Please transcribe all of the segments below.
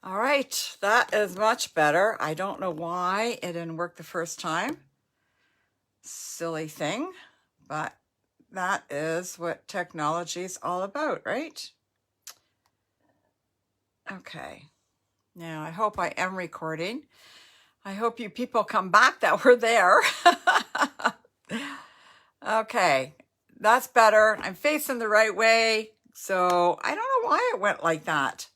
All right, that is much better. I don't know why it didn't work the first time. Silly thing, but that is what technology is all about, right? Okay, now I hope I am recording. I hope you people come back that were there. Okay, that's better. I'm facing the right way, so I don't know why it went like that.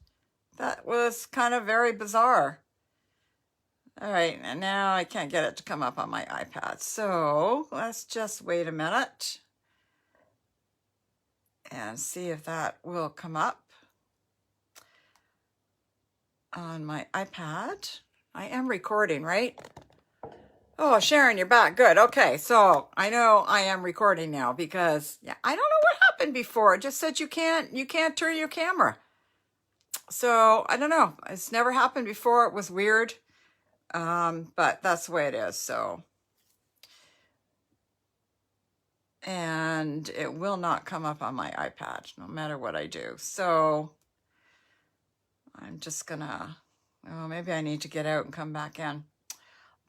That was kind of very bizarre. All right, and now I can't get it to come up on my iPad. So let's just wait a minute and see if that will come up on my iPad. I am recording, right? Oh, Sharon, you're back. Good. Okay, so I know I am recording now because I don't know what happened before. It just said you can't turn your camera. So I don't know. It's never happened before. It was weird. But that's the way it is. So, and it will not come up on my iPad no matter what I do. So I'm just gonna, oh, maybe I need to get out and come back in.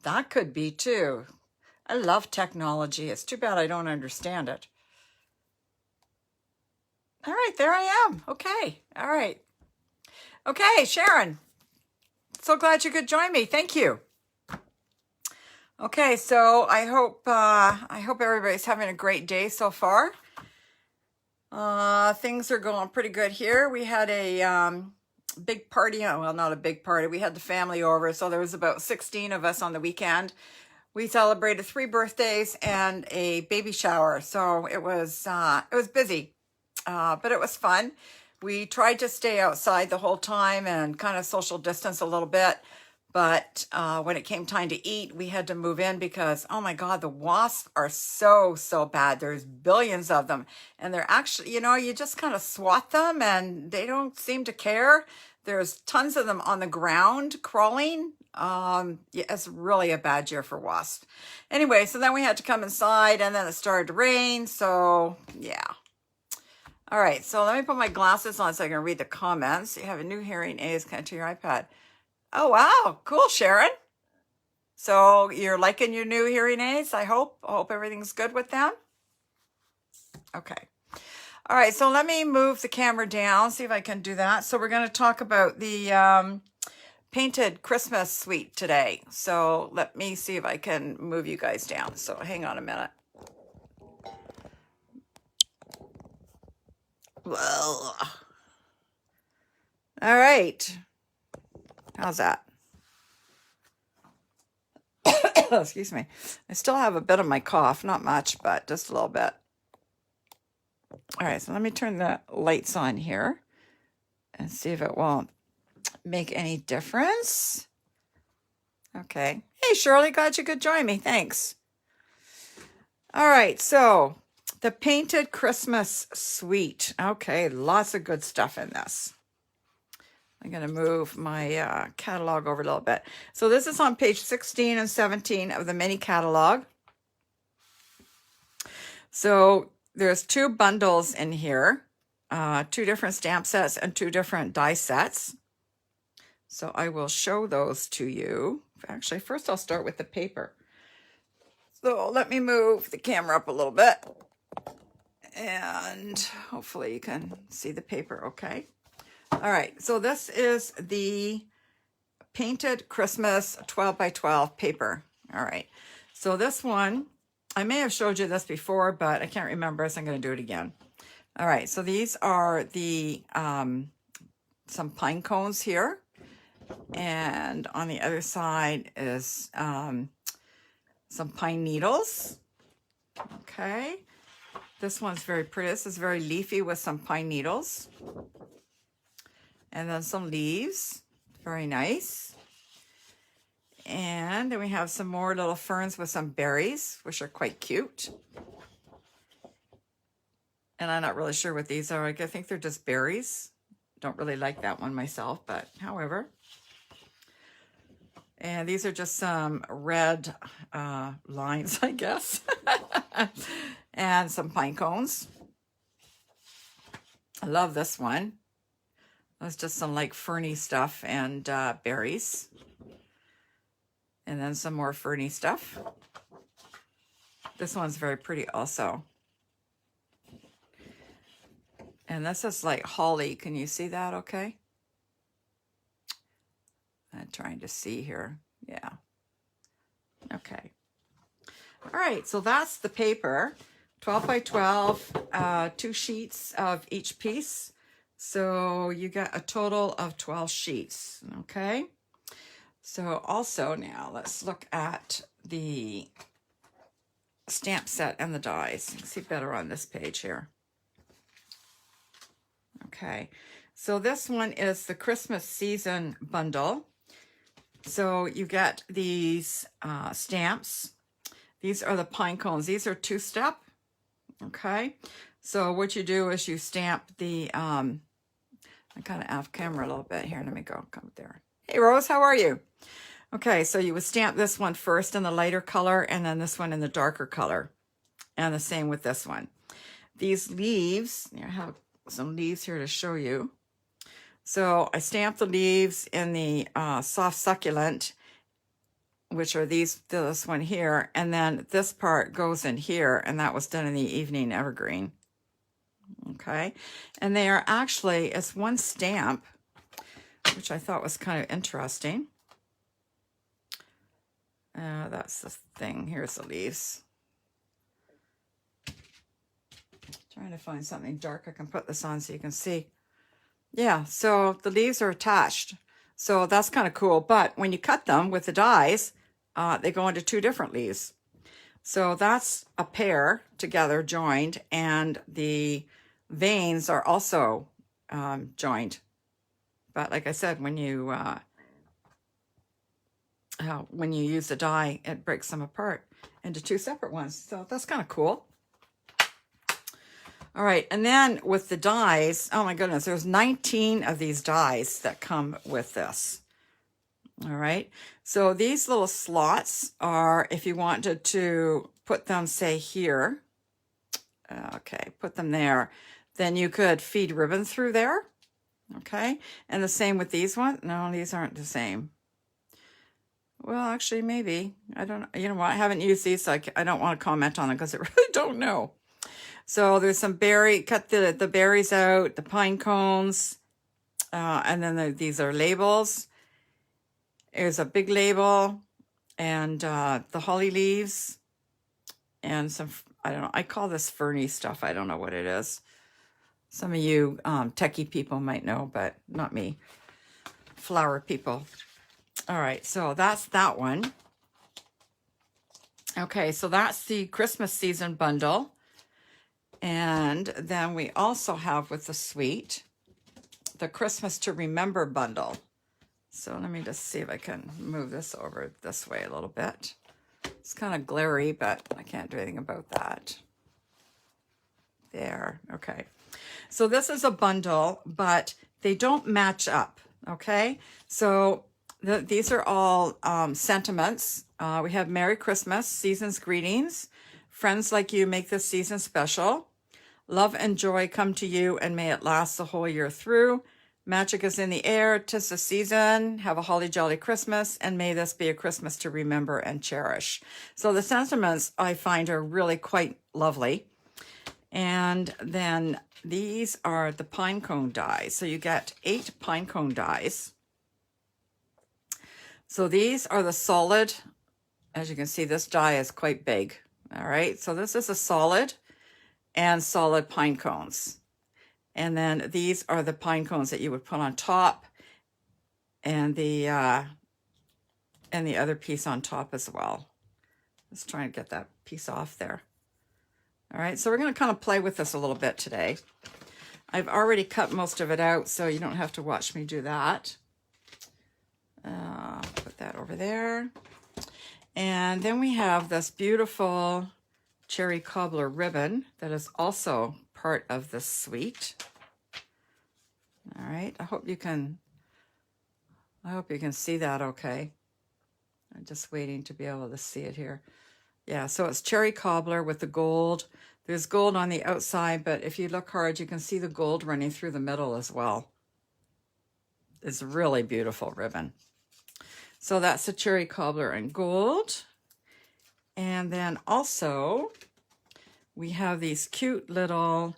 That could be too. I love technology. It's too bad I don't understand it. All right, there I am. Okay. All right. Okay, Sharon. So glad you could join me. Thank you. Okay, so I hope everybody's having a great day so far. Things are going pretty good here. We had a big party. Well, not a big party. We had the family over, so there was about 16 of us on the weekend. We celebrated 3 birthdays and a baby shower, so it was busy, but it was fun. We tried to stay outside the whole time and kind of social distance a little bit. But when it came time to eat, we had to move in because, oh my God, the wasps are so bad. There's billions of them. And they're actually, you just kind of swat them and they don't seem to care. There's tons of them on the ground crawling. It's really a bad year for wasps. Anyway, so then we had to come inside and then it started to rain. So yeah. All right, so let me put my glasses on so I can read the comments. You have a new hearing aids connected to your iPad. Oh, wow. Cool, Sharon. So you're liking your new hearing aids, I hope. I hope everything's good with them. Okay. All right, so let me move the camera down, see if I can do that. So we're going to talk about the painted Christmas suite today. So let me see if I can move you guys down. So hang on a minute. Well, all right. How's that? Excuse me. I still have a bit of my cough, not much, but just a little bit. All right, so let me turn the lights on here and see if it will make any difference. Okay. Hey, Shirley, glad you could join me. Thanks. All right, so the painted Christmas suite. Okay, lots of good stuff in this. I'm going to move my catalog over a little bit. So this is on page 16 and 17 of the mini catalog. So there's 2 bundles in here, 2 different stamp sets and 2 different die sets. So I will show those to you. Actually, first I'll start with the paper. So let me move the camera up a little bit. And hopefully you can see the paper okay. All right, so this is the painted Christmas 12 by 12 paper. All right, so this one, I may have showed you this before, but I can't remember, so I'm going to do it again. All right, so these are the some pine cones here. And on the other side is some pine needles. Okay, this one's very pretty. This is very leafy with some pine needles. And then some leaves, very nice. And then we have some more little ferns with some berries, which are quite cute. And I'm not really sure what these are. I think they're just berries. Don't really like that one myself, but however. And these are just some red lines, I guess. And some pine cones. I love this one. That's just some like ferny stuff and berries. And then some more ferny stuff. This one's very pretty also. And this is like holly. Can you see that okay? I'm trying to see here. Yeah. Okay. All right, so that's the paper. 12 by 12, 2 sheets of each piece. So you got a total of 12 sheets, okay? So also now let's look at the stamp set and the dies. You can see better on this page here. Okay, so this one is the Christmas season bundle. So you get these stamps. These are the pine cones. These are 2-step. Okay, so what you do is you stamp the, I kind of off camera a little bit here. Let me go, come there. Hey Rose, how are you? Okay, so you would stamp this one first in the lighter color and then this one in the darker color. And the same with this one. These leaves, I have some leaves here to show you. So I stamped the leaves in the soft succulent, which are this one here, and then this part goes in here, and that was done in the evening evergreen. Okay, and they are actually, it's one stamp, which I thought was kind of interesting. That's the thing. Here's the leaves. Trying to find something dark I can put this on so you can see. Yeah, so the leaves are attached. So that's kind of cool. But when you cut them with the dies, they go into 2 different leaves. So that's a pair together, joined, and the veins are also joined. But like I said, when you use the die, it breaks them apart into 2 separate ones. So that's kind of cool. All right, and then with the dies, oh my goodness, there's 19 of these dies that come with this. All right, so these little slots are, if you wanted to put them, say here, okay, put them there, then you could feed ribbon through there, okay? And the same with these ones. No, these aren't the same. Well, actually, maybe. I don't know. You know what? I haven't used these, so I don't want to comment on them because I really don't know. So there's some cut the berries out, the pine cones, and then these are labels. There's a big label, and the holly leaves, and some, I don't know, I call this ferny stuff. I don't know what it is. Some of you techie people might know, but not me. Flower people. All right, so that's that one. Okay, so that's the Christmas season bundle. And then we also have with the suite, the Christmas to Remember bundle. So let me just see if I can move this over this way a little bit. It's kind of glary, but I can't do anything about that. There, okay. So this is a bundle, but they don't match up, okay? So these are all sentiments. We have Merry Christmas, Season's Greetings. Friends like you make this season special. Love and joy come to you, and may it last the whole year through. Magic is in the air, 'tis the season. Have a holly jolly Christmas, and may this be a Christmas to remember and cherish. So the sentiments I find are really quite lovely. And then these are the pine cone dies. So you get 8 pine cone dies. So these are the solid. As you can see, this die is quite big. All right, so this is a solid and solid pine cones. And then these are the pine cones that you would put on top, and the other piece on top as well. Just trying to get that piece off there. All right, so we're going to kind of play with this a little bit today. I've already cut most of it out, so you don't have to watch me do that. Put that over there. And then we have this beautiful cherry cobbler ribbon that is also part of the suite. All right, I hope you can see that okay. I'm just waiting to be able to see it here. Yeah, so it's cherry cobbler with the gold. There's gold on the outside, but if you look hard, you can see the gold running through the middle as well. It's really beautiful ribbon. So that's the cherry cobbler in gold. And then also we have these cute little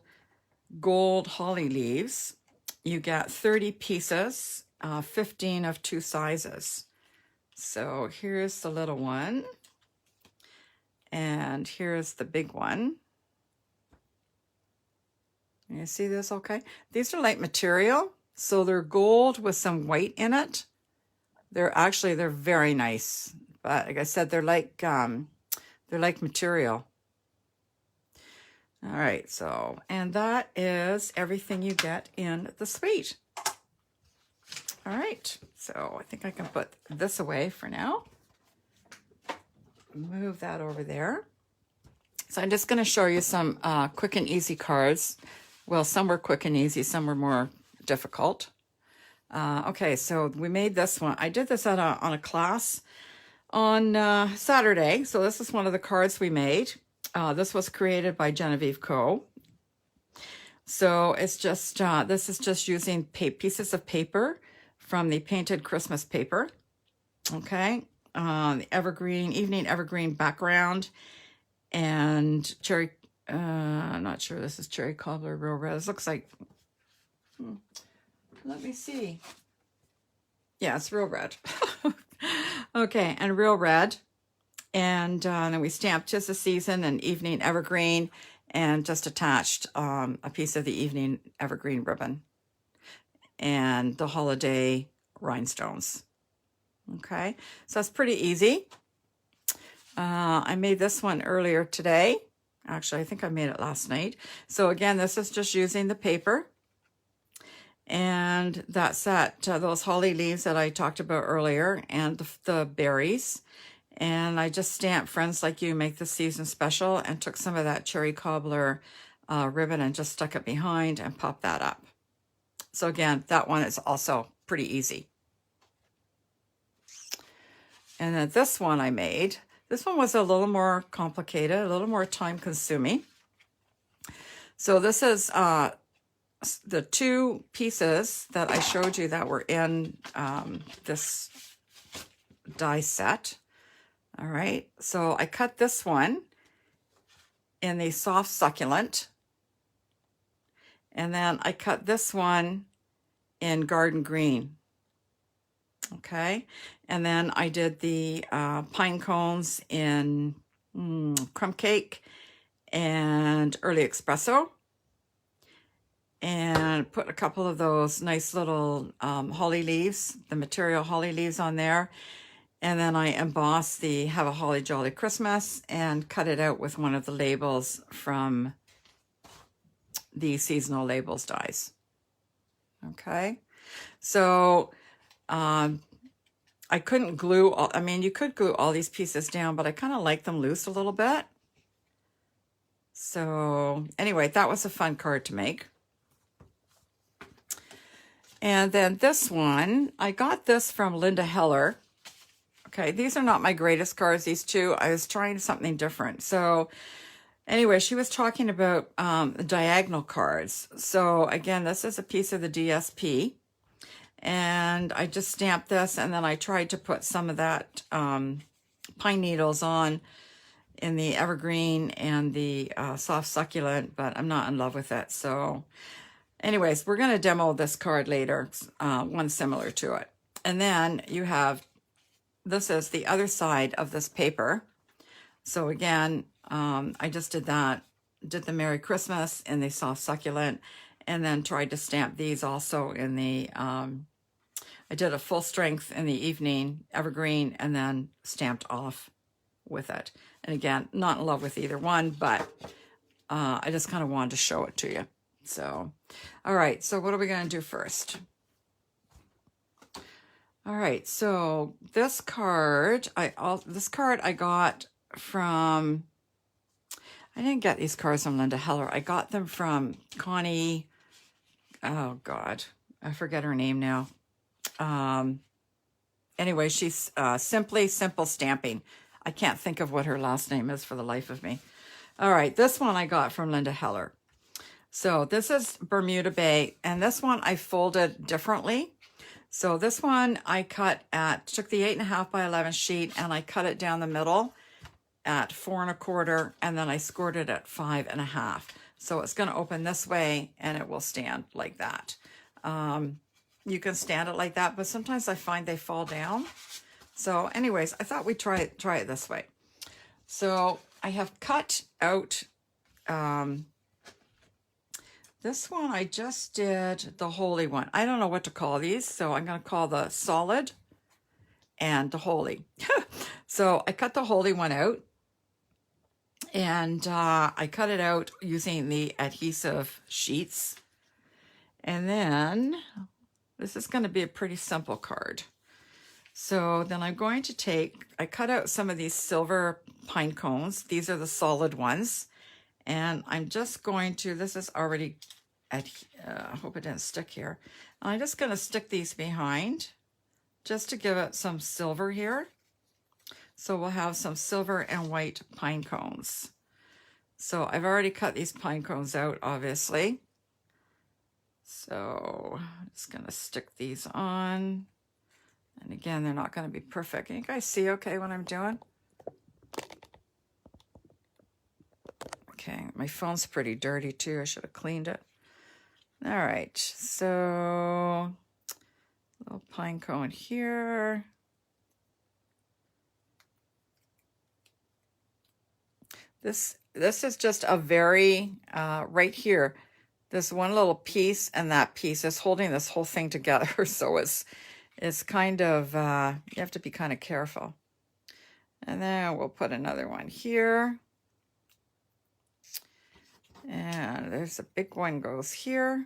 gold holly leaves. You get 30 pieces, 15 of 2 sizes. So here's the little one. And here's the big one. You see this okay? These are light material, so they're gold with some white in it. They're very nice. But like I said, they're like material. All right, so, and that is everything you get in the suite. All right, so I think I can put this away for now. Move that over there. So I'm just going to show you some quick and easy cards. Well, some were quick and easy, some were more difficult. Okay, so we made this one. I did this on a class on Saturday. So this is one of the cards we made. This was created by Genevieve Co. So it's just, this is just using pieces of paper from the painted Christmas paper. Okay, the evening evergreen background, and cherry, I'm not sure this is cherry cobbler real red. This looks like, let me see. Yeah, it's real red. Okay, and real red. And then we stamped just the season and evening evergreen, and just attached a piece of the evening evergreen ribbon and the holiday rhinestones. Okay, so that's pretty easy. I made this one earlier today. Actually, I think I made it last night. So again, this is just using the paper. And that's those holly leaves that I talked about earlier, and the berries. And I just stamped "Friends Like You Make the Season Special," and took some of that cherry cobbler ribbon and just stuck it behind and popped that up. So again, that one is also pretty easy. And then this one I made. This one was a little more complicated, a little more time consuming. So this is the 2 pieces that I showed you that were in this die set. All right, so I cut this one in the soft succulent, and then I cut this one in garden green. Okay, and then I did the pine cones in crumb cake and early espresso, and put a couple of those nice little holly leaves, the material holly leaves on there. And then I embossed the "Have a Holly Jolly Christmas" and cut it out with one of the labels from the seasonal labels dies. Okay, so I couldn't glue I mean, you could glue all these pieces down, but I kind of like them loose a little bit. So anyway, that was a fun card to make. And then this one, I got this from Linda Heller. Okay, these are not my greatest cards, these 2. I was trying something different. So anyway, she was talking about diagonal cards. So again, this is a piece of the DSP. And I just stamped this, and then I tried to put some of that pine needles on in the evergreen and the soft succulent, but I'm not in love with it. So anyways, we're going to demo this card later, one similar to it. And then you have, this is the other side of this paper. So again, I just did that, did the Merry Christmas in the soft succulent, and then tried to stamp these also in the, I did a full strength in the evening evergreen, and then stamped off with it. And again, not in love with either one, but I just kind of wanted to show it to you. So, all right, so what are we going to do first? All right, so this card I got from, I didn't get these cards from Linda Heller. I got them from Connie, oh God, I forget her name now. Anyway, she's Simply Simple Stamping. I can't think of what her last name is for the life of me. All right, this one I got from Linda Heller. So this is Bermuda Bay, and this one I folded differently. So this one I took the 8.5 by 11 sheet and I cut it down the middle at 4 1/4, and then I scored it at 5.5. So it's going to open this way and it will stand like that. You can stand it like that, but sometimes I find they fall down. So anyways, I thought we'd try it this way. So I have cut out, this one I just did the holy one. I don't know what to call these, so I'm going to call the solid and the holy. So I cut the holy one out, and I cut it out using the adhesive sheets. And then this is going to be a pretty simple card. So then I'm going to I cut out some of these silver pine cones. These are the solid ones. And I'm just going to, this is already, I hope it didn't stick here. And I'm just going to stick these behind just to give it some silver here. So we'll have some silver and white pine cones. So I've already cut these pine cones out, obviously. So I'm just going to stick these on. And again, they're not going to be perfect. Can you guys see okay what I'm doing? Okay, my phone's pretty dirty too. I should have cleaned it. All right, so little pine cone here. This is just a very, right here, this one little piece and that piece is holding this whole thing together. So it's kind of, you have to be kind of careful. And then we'll put another one here. And there's a big one goes here.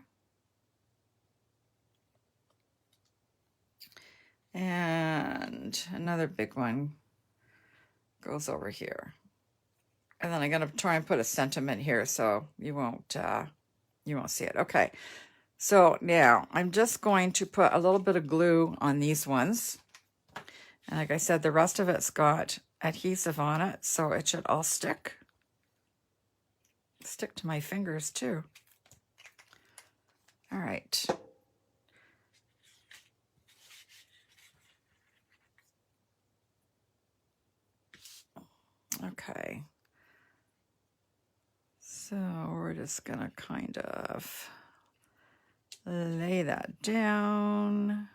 And another big one goes over here. And then I'm going to try and put a sentiment here so you won't see it. Okay. So now I'm just going to put a little bit of glue on these ones. And like I said, the rest of it's got adhesive on it, so it should all stick to my fingers too. All right. Okay. So we're just gonna kind of lay that down.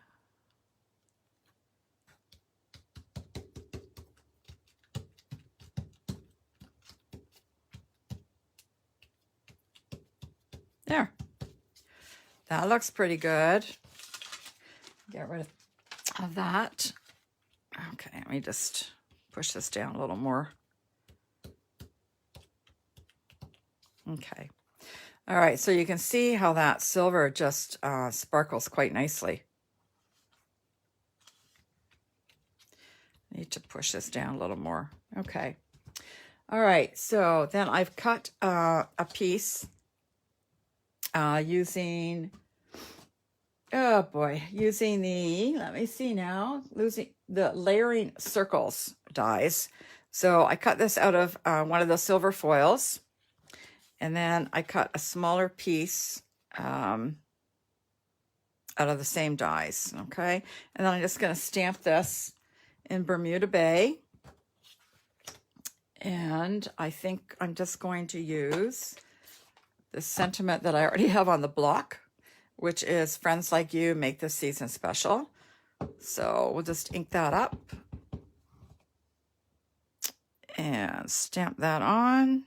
There. That looks pretty good. Get rid of that. Okay, let me just push this down a little more. Okay. All right, so you can see how that silver just sparkles quite nicely. I need to push this down a little more. Okay. All right, so then I've cut a piece using the, let me see now, the layering circles dies. So I cut this out of one of the silver foils. And then I cut a smaller piece out of the same dies, okay? And then I'm just going to stamp this in Bermuda Bay. And I think I'm just going to use the sentiment that I already have on the block, which is "Friends Like You Make This Season Special." So we'll just ink that up and stamp that on.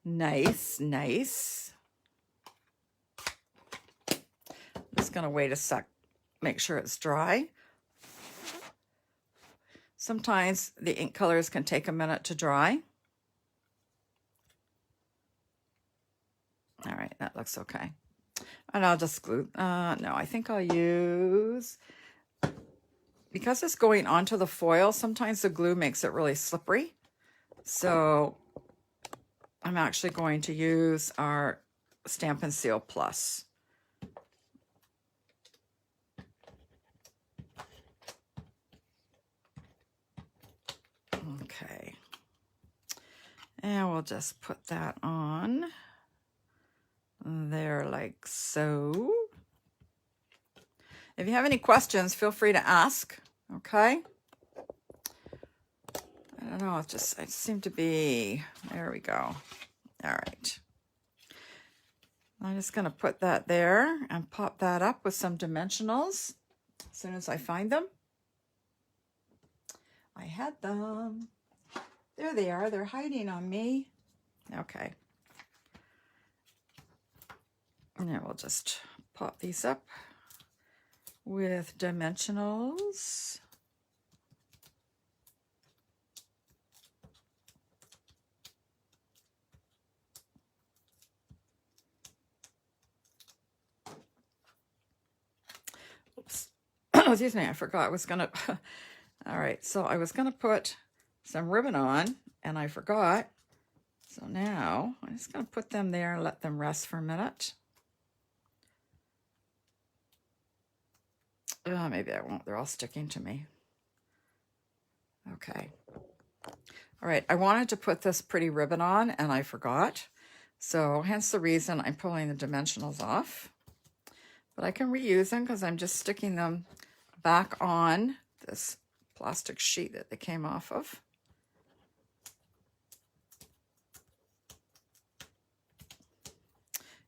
Nice, nice. Just gonna wait a sec, make sure it's dry. Sometimes the ink colors can take a minute to dry. All right, that looks okay. And I'll just glue, no, I think I'll use, because it's going onto the foil, sometimes the glue makes it really slippery. So I'm actually going to use our Stampin' Seal Plus. Okay. And we'll just put that on there like so. If you have any questions, feel free to ask, okay? I don't know, it seemed to be, there we go. All right. I'm just going to put that there and pop that up with some dimensionals as soon as I find them. I had them. There they are. They're hiding on me. Okay. And then we'll just pop these up with dimensionals. Oops. Excuse me, I forgot I was going to... All right, so I was going to put some ribbon on, and I forgot. So now I'm just going to put them there and let them rest for a minute. Maybe I won't. They're all sticking to me. Okay. All right, I wanted to put this pretty ribbon on, and I forgot. So hence the reason I'm pulling the dimensionals off. But I can reuse them because I'm just sticking them back on this plastic sheet that they came off of.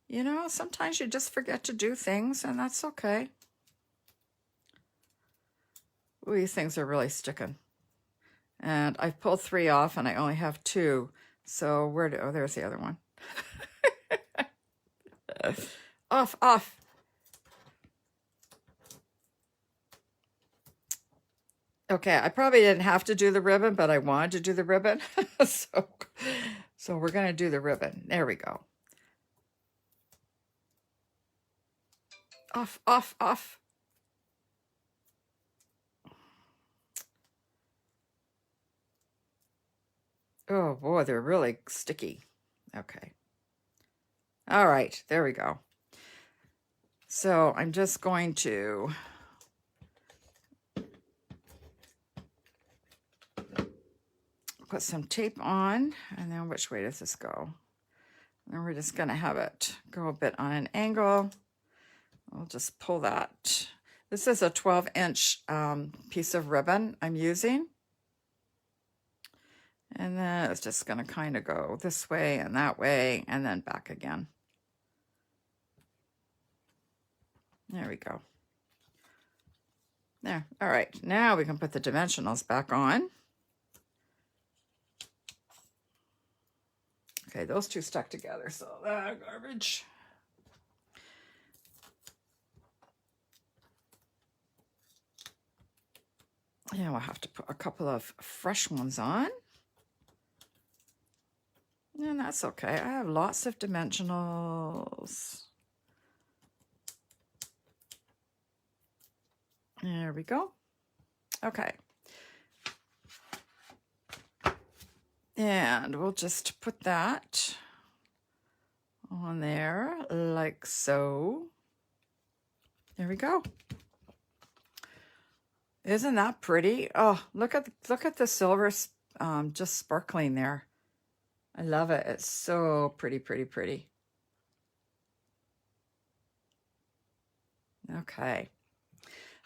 You know, sometimes you just forget to do things, and that's okay. Ooh, these things are really sticking. And I've pulled 3 off, and I only have 2. So oh, there's the other one. Off, off. Okay, I probably didn't have to do the ribbon, but I wanted to do the ribbon. So we're going to do the ribbon. There we go. Off, off, off. Oh boy, they're really sticky. Okay. All right, there we go. So I'm just going to put some tape on, and then which way does this go? And we're just going to have it go a bit on an angle. I'll just pull that. This is a 12-inch piece of ribbon I'm using. And then it's just going to kind of go this way and that way and then back again. There we go. There. All right. Now we can put the dimensionals back on. Okay, those two stuck together, so garbage. Yeah, we'll have to put a couple of fresh ones on. And that's okay. I have lots of dimensionals. There we go. Okay. And we'll just put that on there like so. There we go. Isn't that pretty? Oh, look at the silver just sparkling there. I love it. It's so pretty, pretty, pretty. Okay.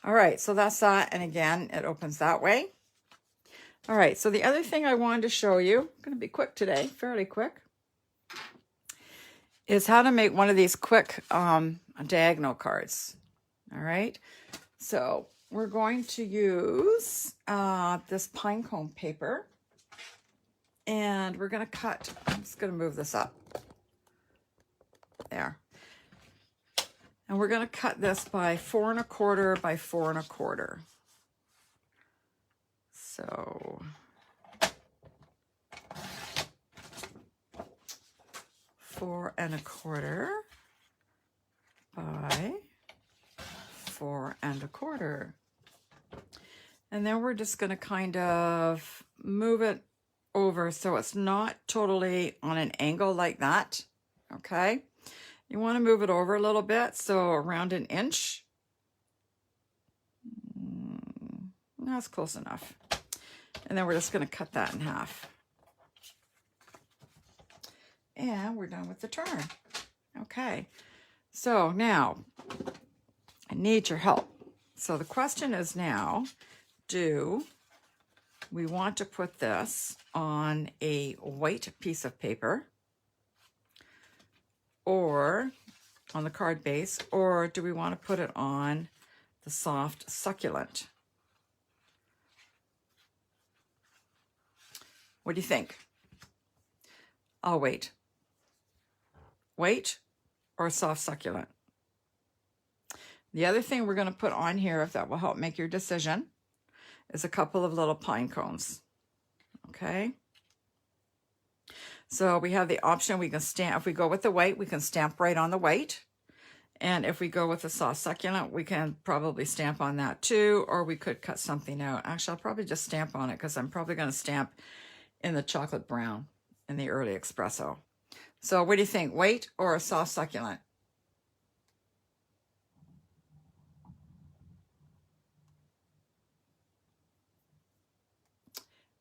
All right, so that's that. And again, it opens that way. All right, so the other thing I wanted to show you, I'm going to be quick today, fairly quick, is how to make one of these quick diagonal cards. All right, so we're going to use this pine cone paper, and we're going to cut, I'm just going to move this up. There. And we're going to cut this by 4 1/4 by 4 1/4. So 4 1/4 by 4 1/4. And then we're just going to kind of move it over so it's not totally on an angle like that. Okay. You want to move it over a little bit, so around 1 inch. That's close enough. And then we're just going to cut that in half. And we're done with the turn. Okay. So now, I need your help. So the question is now, do we want to put this on a white piece of paper or on the card base, or do we want to put it on the soft succulent? What do you think? I'll wait. Wait or soft succulent? The other thing we're going to put on here, if that will help make your decision, is a couple of little pine cones. Okay. So we have the option, we can stamp, if we go with the white, we can stamp right on the white. And if we go with the soft succulent, we can probably stamp on that too, or we could cut something out. Actually, I'll probably just stamp on it because I'm probably going to stamp in the chocolate brown in the early espresso. So what do you think, white or a soft succulent?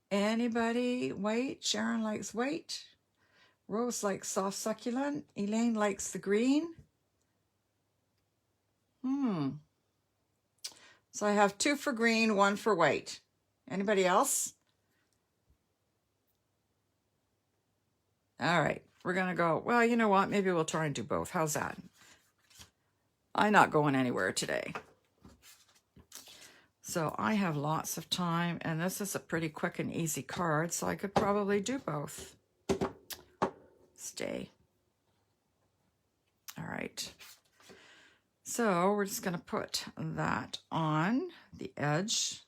Anybody white? Sharon likes white. Rose likes soft succulent. Elaine likes the green. So I have 2 for green, 1 for white. Anybody else? All right, we're going to go, well, you know what? Maybe we'll try and do both. How's that? I'm not going anywhere today. So I have lots of time, and this is a pretty quick and easy card, so I could probably do both. Stay. All right. So we're just going to put that on the edge.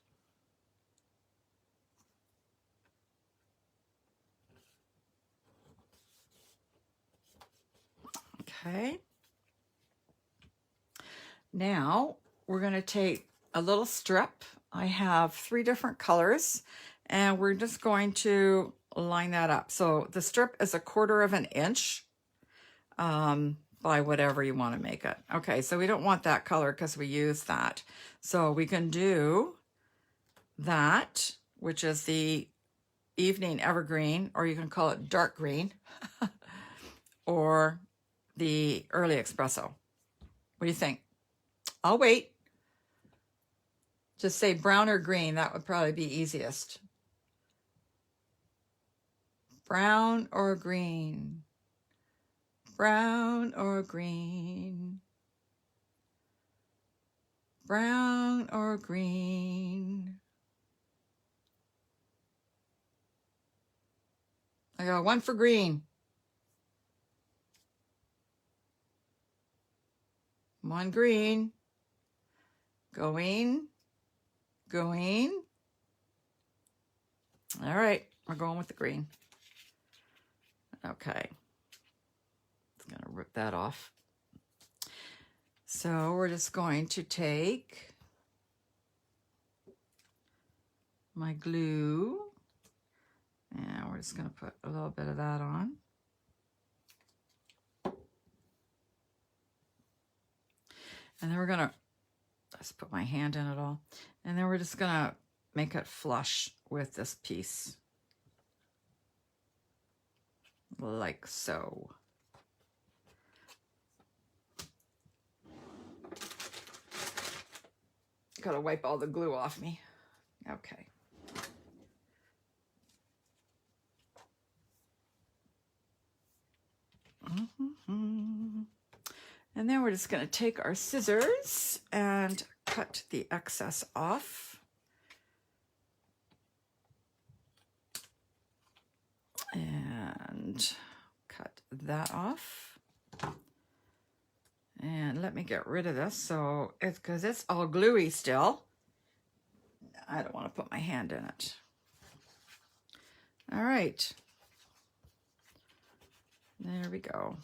Okay. Now we're going to take a little strip. I have 3 different colors, and we're just going to line that up. So the strip is 1/4 of an inch by whatever you want to make it. Okay, so we don't want that color because we use that. So we can do that, which is the evening evergreen, or you can call it dark green, or the early espresso. What do you think? I'll wait. Just say brown or green. That would probably be easiest. Brown or green? Brown or green? Brown or green? I got 1 for green. 1 green. Going. Going. All right, we're going with the green. Okay. It's going to rip that off. So we're just going to take my glue, and we're just going to put a little bit of that on. And then we're going to just put my hand in it all. And then we're just going to make it flush with this piece. Like so. Gotta wipe all the glue off me. Okay. And then we're just going to take our scissors and cut the excess off. And cut that off. And let me get rid of this. So it's because it's all gluey still. I don't want to put my hand in it. All right. There we go.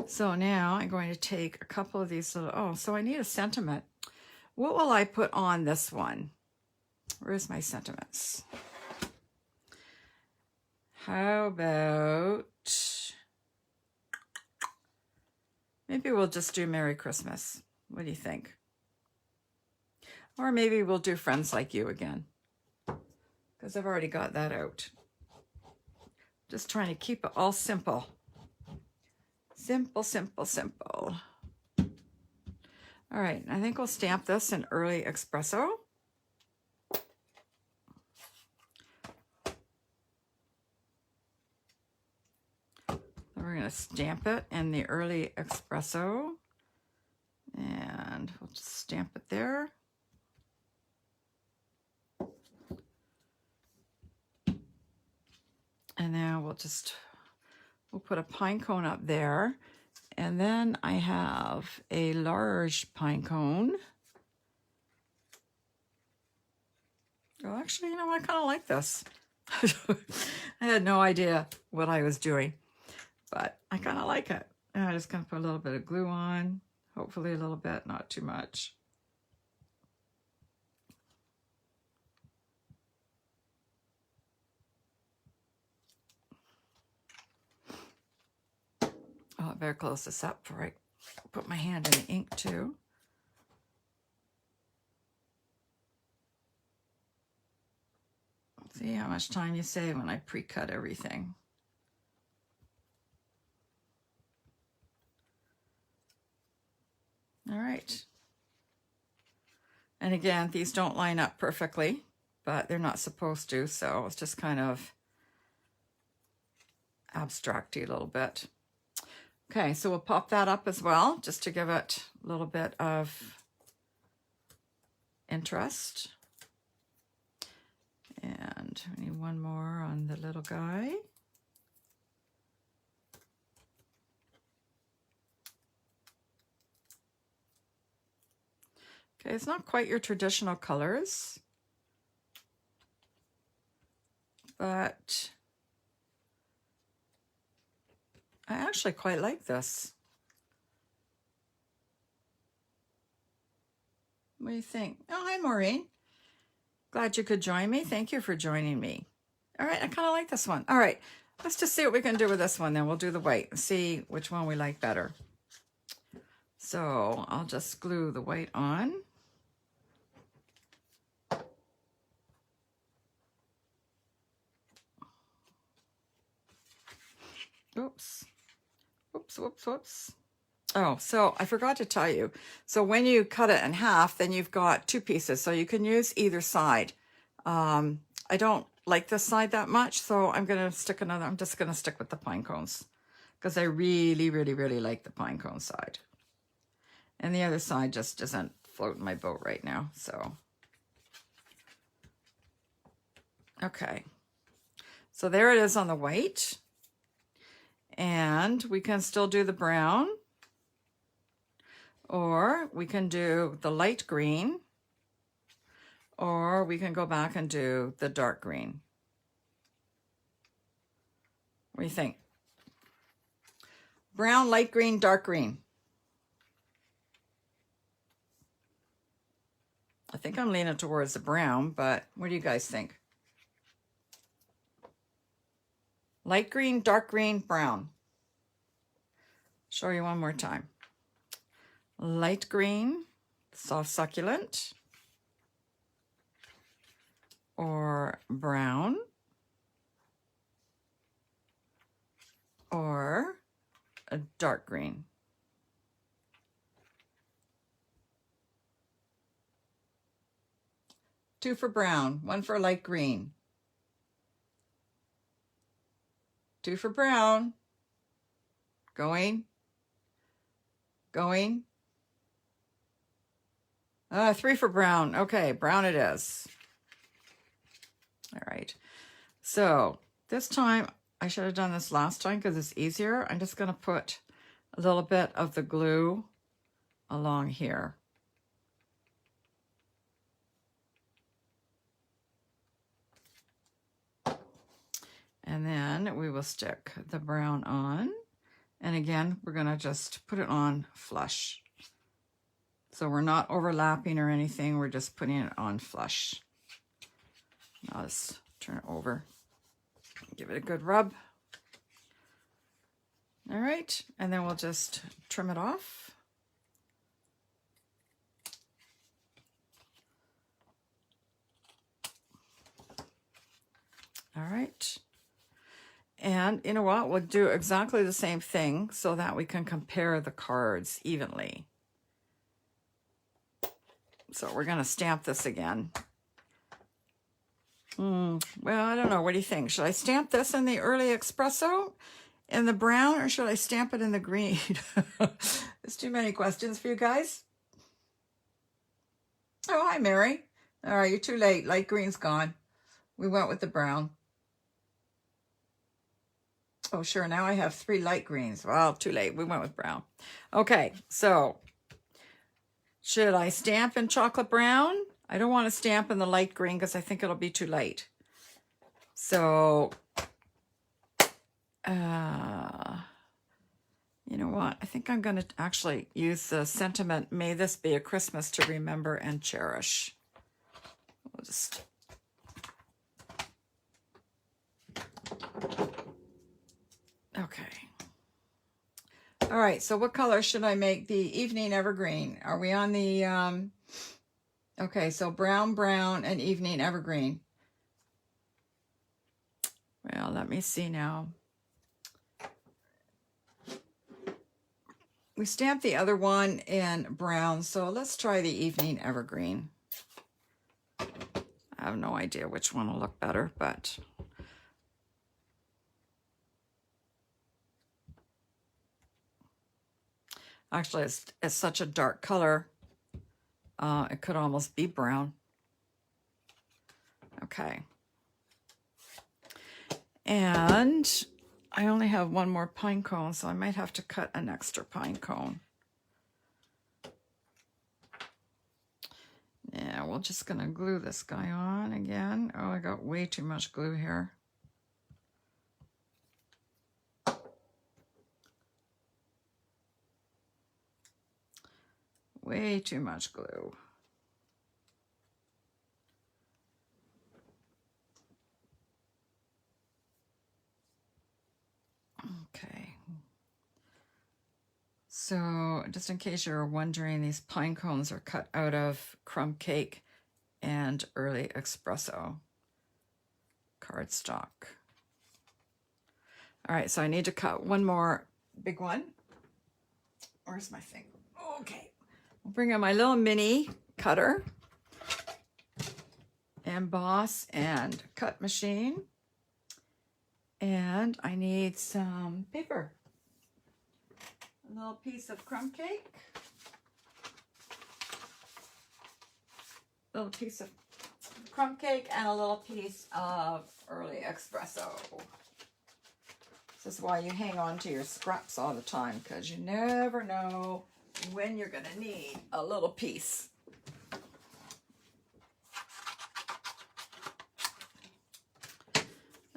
So now I'm going to take a couple of these little, oh, so I need a sentiment. What will I put on this one? Where's my sentiments? How about, maybe we'll just do Merry Christmas. What do you think? Or maybe we'll do Friends Like You again, because I've already got that out. Just trying to keep it all simple. Simple, simple, simple. All All right, I think we'll stamp this in Early Espresso. We're going to stamp it in the Early Espresso, and we'll just stamp it there. And then we'll put a pine cone up there. And then I have a large pine cone. Oh, actually, you know, I kind of like this. I had no idea what I was doing, but I kind of like it. And I'm just going to put a little bit of glue on, hopefully a little bit, not too much. Oh, I better close this up before I put my hand in the ink too. See how much time you save when I pre-cut everything. All right. And again, these don't line up perfectly, but they're not supposed to, so it's just kind of abstract-y a little bit. Okay, so we'll pop that up as well, just to give it a little bit of interest. And we need one more on the little guy. Okay, it's not quite your traditional colors, but I actually quite like this. What do you think? Oh, hi, Maureen. Glad you could join me. Thank you for joining me. All right, I kind of like this one. All right, let's just see what we can do with this one. Then we'll do the white and see which one we like better. So I'll just glue the white on. Oops. Whoops, whoops, whoops. Oh, so I forgot to tell you. So when you cut it in half, then you've got two pieces. So you can use either side. I don't like this side that much, so I'm just going to stick with the pine cones because I really, really, really like the pine cone side. And the other side just doesn't float in my boat right now, so. Okay. So there it is on the white. And we can still do the brown, or we can do the light green, or we can go back and do the dark green. What do you think? Brown, light green, dark green. I think I'm leaning towards the brown, but what do you guys think? Light green, dark green, brown. Show you one more time. Light green, soft succulent, or brown, or a dark green. Two for brown, one for light green. Two for brown. Going. Going. Three for brown. Okay, brown it is. All right. So this time, I should have done this last time because it's easier. I'm just going to put a little bit of the glue along here. And then we will stick the brown on. And again, we're going to just put it on flush. So we're not overlapping or anything. We're just putting it on flush. Now let's turn it over. Give it a good rub. All right. And then we'll just trim it off. All right. And you know what? We'll do exactly the same thing so that we can compare the cards evenly. So we're going to stamp this again. Well, I don't know. What do you think? Should I stamp this in the early espresso in the brown, or should I stamp it in the green? There's too many questions for you guys. Oh, hi, Mary. All right, you're too late. Light green's gone. We went with the brown. Oh, sure. Now I have 3 light greens. Well, too late. We went with brown. Okay, so should I stamp in chocolate brown? I don't want to stamp in the light green because I think it'll be too light. So, you know what? I think I'm going to actually use the sentiment, may this be a Christmas to remember and cherish. We'll just... Okay. All right, so what color should I make the evening evergreen? Are we on the... Okay, so brown, brown, and evening evergreen. Well, let me see now. We stamped the other one in brown, so let's try the evening evergreen. I have no idea which one will look better, but... Actually, it's such a dark color. It could almost be brown. Okay. And I only have one more pine cone, so I might have to cut an extra pine cone. Yeah, we're just going to glue this guy on again. Oh, I got way too much glue here. Way too much glue. Okay. So just in case you're wondering, these pine cones are cut out of crumb cake and early espresso cardstock. All right, so I need to cut one more big one. Where's my thing? Okay. I'll bring out my little mini cutter, emboss and cut machine. And I need some paper. A little piece of crumb cake. A little piece of crumb cake and a little piece of early espresso. This is why you hang on to your scraps all the time, because you never know when you're going to need a little piece.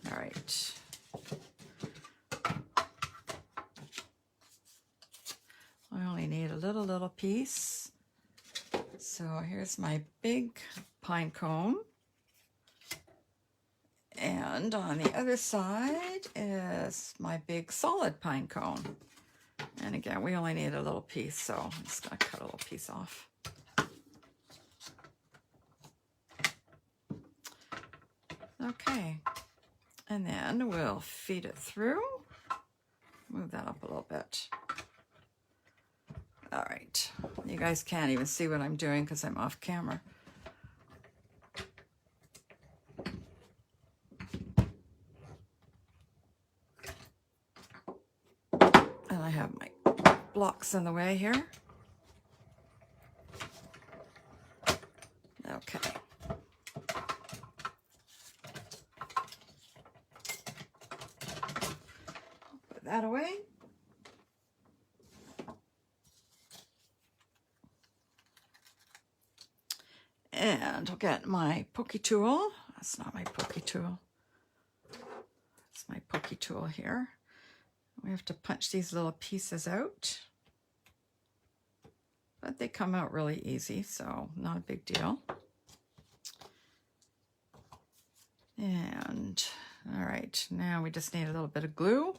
All right. I only need a little piece. So here's my big pine cone. And on the other side is my big solid pine cone. And again, we only need a little piece, so I'm just going to cut a little piece off. Okay. And then we'll feed it through. Move that up a little bit. All right. You guys can't even see what I'm doing because I'm off camera. And I have my blocks in the way here. Okay. Put that away. And I'll get my pokey tool. That's not my pokey tool. It's my pokey tool here. We have to punch these little pieces out. But they come out really easy, so not a big deal. And, all right, now we just need a little bit of glue.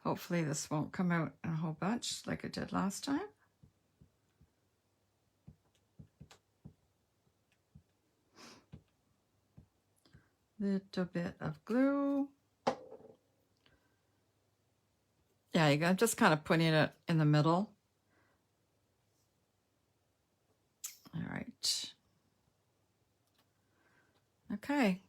Hopefully this won't come out in a whole bunch like it did last time. Little bit of glue. Yeah, I'm just kind of putting it in the middle. All right, that. Okay.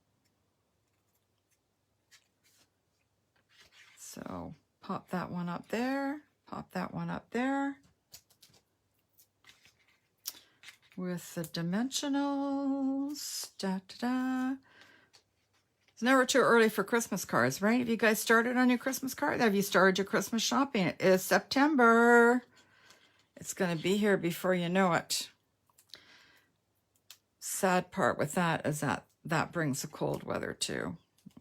So pop that one up there, pop that one up there with the dimensionals. Da, da, da. It's never too early for Christmas cards, right? Have you guys started on your Christmas card? Have you started your Christmas shopping? It is September. It's going to be here before you know it. Sad part with that is that brings the cold weather too.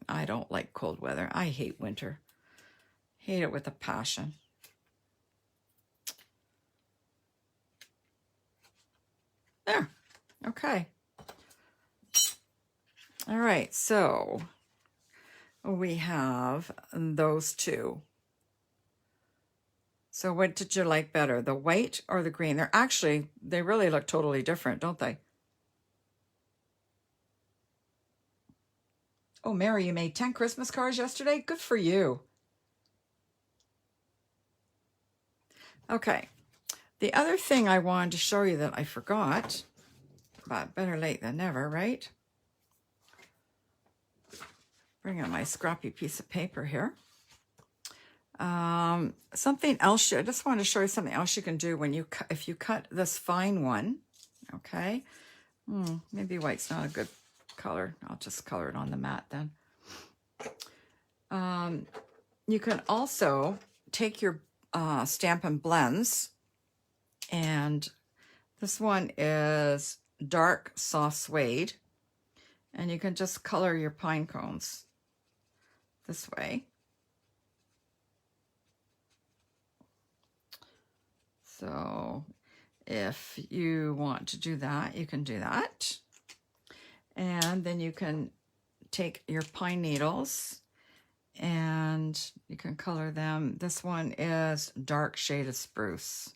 I don't like cold weather. I hate winter. Hate it with a passion. There. Okay. All right. So we have those two. So what did you like better, the white or the green? They really look totally different, don't they? Oh, Mary, you made 10 Christmas cards yesterday? Good for you. Okay. The other thing I wanted to show you that I forgot, but better late than never, right? Bring out my scrappy piece of paper here. Something else, I just want to show you something else you can do when you cut, if you cut this fine one, okay? Maybe white's not a good color. I'll just color it on the mat then. You can also take your Stampin' blends, and this one is dark soft suede, and you can just color your pine cones this way. So if you want to do that, you can do that. And then you can take your pine needles and you can color them. This one is dark shaded spruce.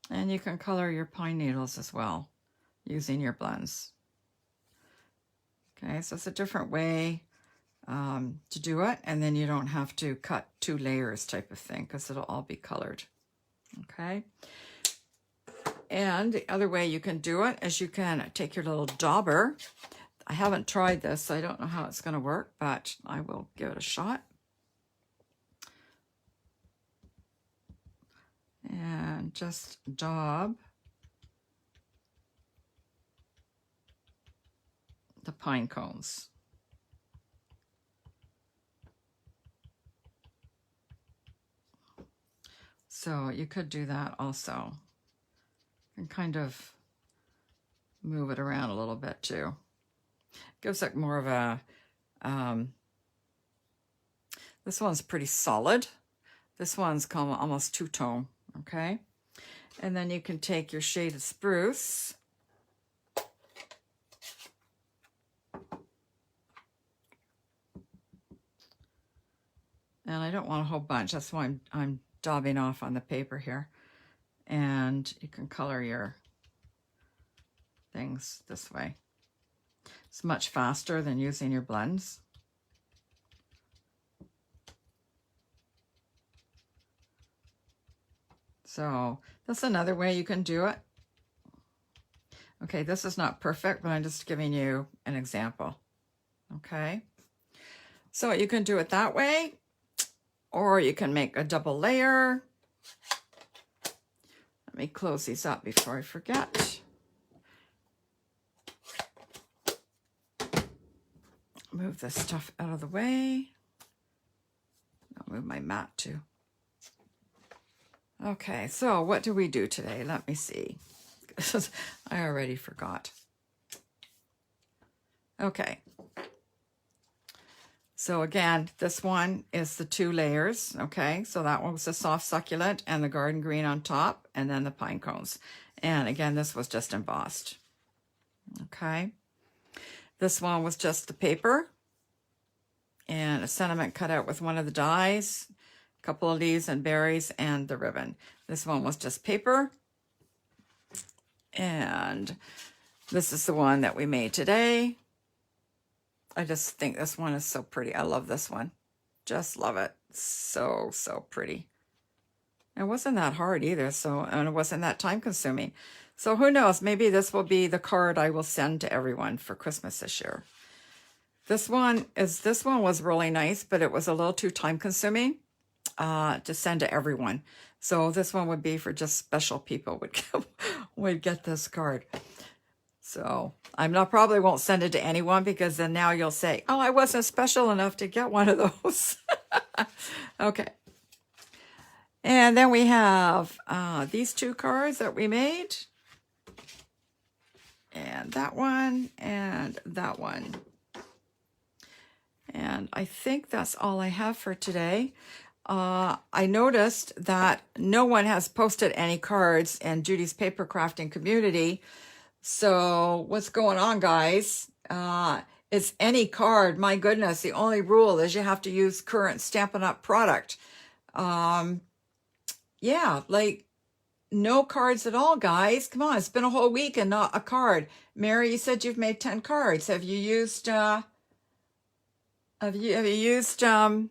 And you can color your pine needles as well using your blends. Okay, so it's a different way to do it. And then you don't have to cut 2 layers type of thing because it'll all be colored. Okay. And the other way you can do it is you can take your little dauber. I haven't tried this, so I don't know how it's going to work, but I will give it a shot. And just daub the pine cones. So you could do that also. And kind of move it around a little bit too. Gives it more of a, this one's pretty solid. This one's almost two-tone, okay? And then you can take your shaded spruce. And I don't want a whole bunch, that's why I'm daubing off on the paper here. And you can color your things this way. It's much faster than using your blends. So that's another way you can do it. Okay, this is not perfect, but I'm just giving you an example. Okay, so you can do it that way, or you can make a double layer. Let me close these up before I forget. Move this stuff out of the way. I'll move my mat too. Okay, so what do we do today? Let me see. I already forgot. Okay. So again, this one is the 2 layers, okay? So that one was the soft succulent and the garden green on top, and then the pine cones. And again, this was just embossed, okay? This one was just the paper and a sentiment cut out with one of the dies, a couple of leaves and berries, and the ribbon. This one was just paper. And this is the one that we made today. I just think this one is so pretty. I love this one. Just love it. So, so pretty. It wasn't that hard either, and it wasn't that time consuming. So who knows, maybe this will be the card I will send to everyone for Christmas this year. This one was really nice, but it was a little too time consuming to send to everyone. So this one would be for just special people would get this card. So probably won't send it to anyone, because then now you'll say, oh, I wasn't special enough to get one of those. Okay. And then we have these two cards that we made. And that one and that one. And I think that's all I have for today. I noticed that no one has posted any cards in Judy's paper crafting community. So what's going on, guys? It's any card. My goodness, the only rule is you have to use current Stampin' Up! Product. Yeah, like no cards at all, guys. Come on, it's been a whole week and not a card. Mary, you said you've made 10 cards. Have you used, did you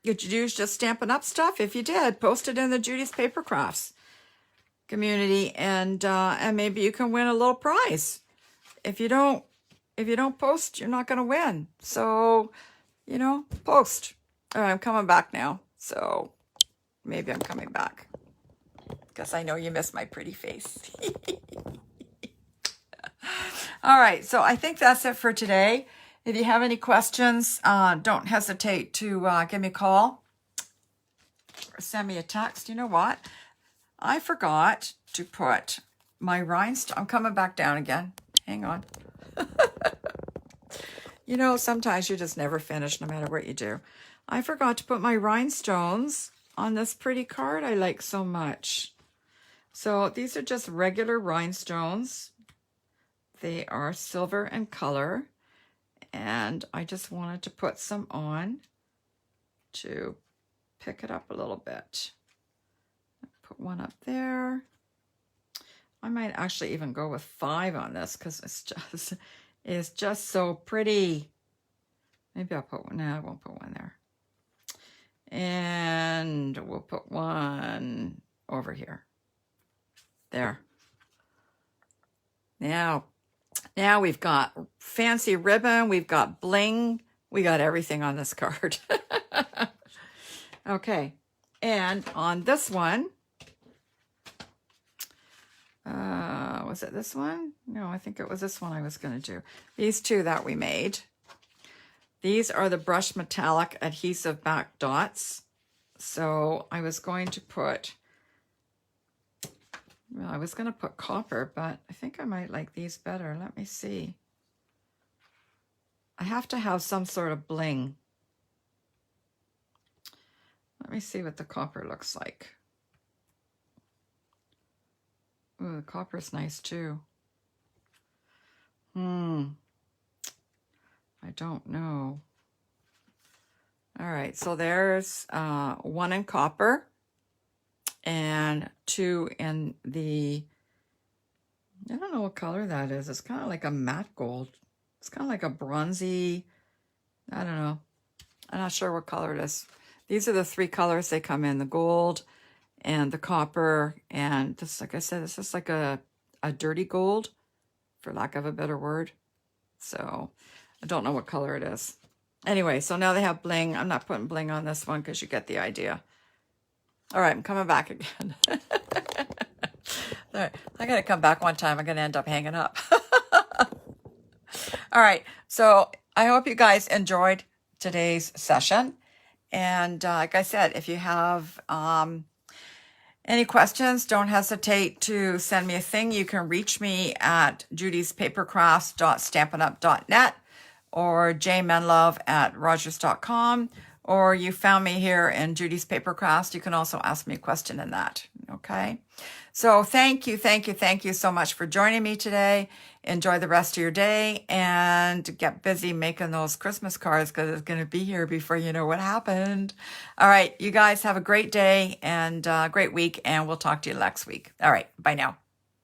use just Stampin' Up! Stuff? If you did, post it in the Judy's Paper Crafts community, and maybe you can win a little prize. If you don't post, you're not going to win. So, post. All right, I'm coming back now. So maybe I'm coming back, because I know you miss my pretty face. All right, so I think that's it for today. If you have any questions, don't hesitate to give me a call or send me a text. You know what? I forgot to put my rhinestone. I'm coming back down again. Hang on. Sometimes you just never finish no matter what you do. I forgot to put my rhinestones on this pretty card I like so much. So these are just regular rhinestones. They are silver in color. And I just wanted to put some on to pick it up a little bit. Put one up there. I might actually even go with 5 on this, because it's just so pretty. Maybe I'll put one. No, I won't put one there. And we'll put one over here. There. Now we've got fancy ribbon, we've got bling, we got everything on this card. Okay, and on this one, was it this one? No, I think it was this one I was going to do. These two that we made. These are the brushed metallic adhesive back dots. So I was going to put, well, I was going to put copper, but I think I might like these better. Let me see. I have to have some sort of bling. Let me see what the copper looks like. Ooh, the copper's nice too. I don't know. All right, so there's 1 in copper and 2 in the, I don't know what color that is. It's kind of like a matte gold. It's kind of like a bronzy, I don't know. I'm not sure what color it is. These are the 3 colors they come in, the gold and the copper. And this, like I said, this is like a dirty gold, for lack of a better word. So I don't know what color it is. Anyway, so now they have bling. I'm not putting bling on this one because you get the idea. All right, I'm coming back again. All right, I got to come back one time. I'm going to end up hanging up. All right, so I hope you guys enjoyed today's session. And like I said, if you have any questions, don't hesitate to send me a thing. You can reach me at judyspapercrafts.stampinup.net or jmenlove@rogers.com, or you found me here in Judy's Paper Crafts. You can also ask me a question in that, okay? So thank you so much for joining me today. Enjoy the rest of your day and get busy making those Christmas cards, because it's going to be here before you know what happened. All right, you guys have a great day and a great week, and we'll talk to you next week. All right, bye now.